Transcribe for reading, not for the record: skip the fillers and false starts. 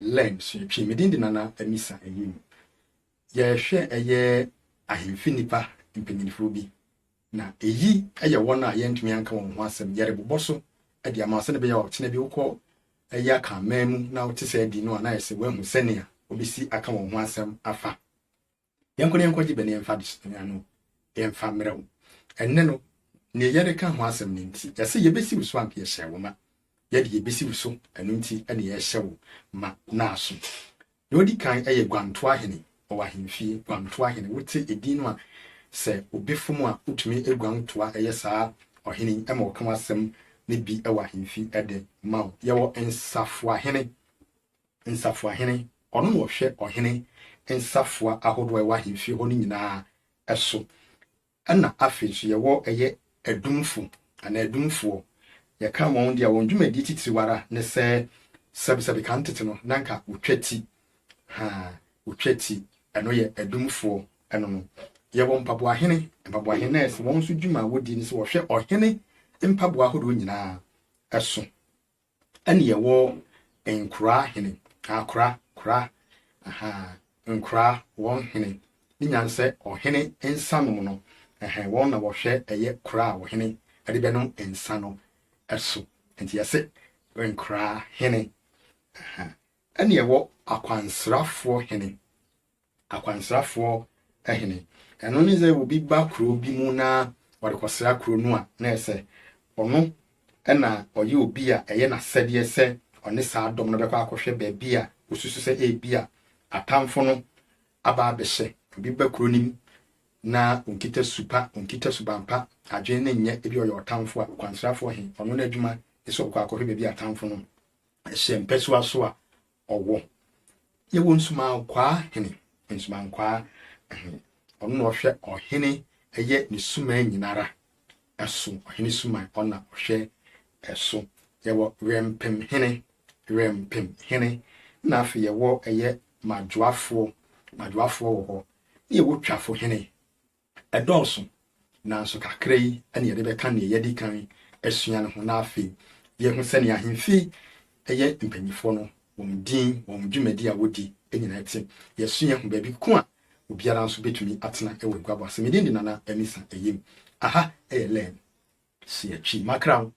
learn so twi medin di nana amisa ayim ye hwe eye ahemfi nipa mpanyinfo bi na eyi eye won a yentumi anka won ho asem yere boboso ade amase ne be ya okene bi ukọ eye aka mamu na otise adi no na yese wahu senia obisi aka won ho asem afa yenko gi bene emfa disanya no emfa mrew enne no ne yere ka ho asem ne nti yese yebesi wuso ampe ye hye wo ma yede yebesi wuso enu nti ene ye hye wo ma na aso no di kan eye gwanto ahene o ahemfi gwanto ahene wote edin no a se obefum a utumi egwantoa eye saa ohene ema okama asem ne bi ewa ahemfi ede ma yewo ensafo ahene ono no hwe ohene ensafo ahodo ewa ahemfi ho ni nyina eso ana afi so yewo eye adumfo ana adumfo ye ka won dia won dwumadi titiwara ne se sabi kantete no nanka utwati utwati eno ye adumfo eno no yewo mpabo ahene es won so dwuma wodi ni se wo hwe ohene mpabo ahodo nyina eso ene yewo enkura hene akura nkura won hene ni nyanse ohene ensanom no won na wo hwe eye kura ohene ade be no ensano eso enti yase nkura hene ene yewo akwansrafo hene ehene eno ni ze obi ba kuro bi mu na wode kwasra kuro no a na ese ono ena oye obi a eye na sede ese one saa dom no bekwa akohwe ba bia osusu se bia atamfo no aba abehye obi ba kuro nim na onkita subampa adwen ne nye ebi oyo atamfo a kwansrafo he ono na adwuma ese okwa akohwe ba bia atamfo no ehye mpeso aso a owo ye wonsuma kwa hene nsuma kwa ono no hwe ohene eye ne suma nyinara eso ohene suma ona hwe eso yewo rempem hene na afi yewo eye madwoafo wo ho yewo twafo hene edonso na so kakra yi ene yede beka ne yedi kan esua ne ho na afi ye hu sene ahemfi eye mpanyifo no won din won dwumadi a wodi enyina ete yesua hu ba bi ko a obiara nso betumi atena ewe gwabo asem medin di nana amisa eyim aha learn si achi makra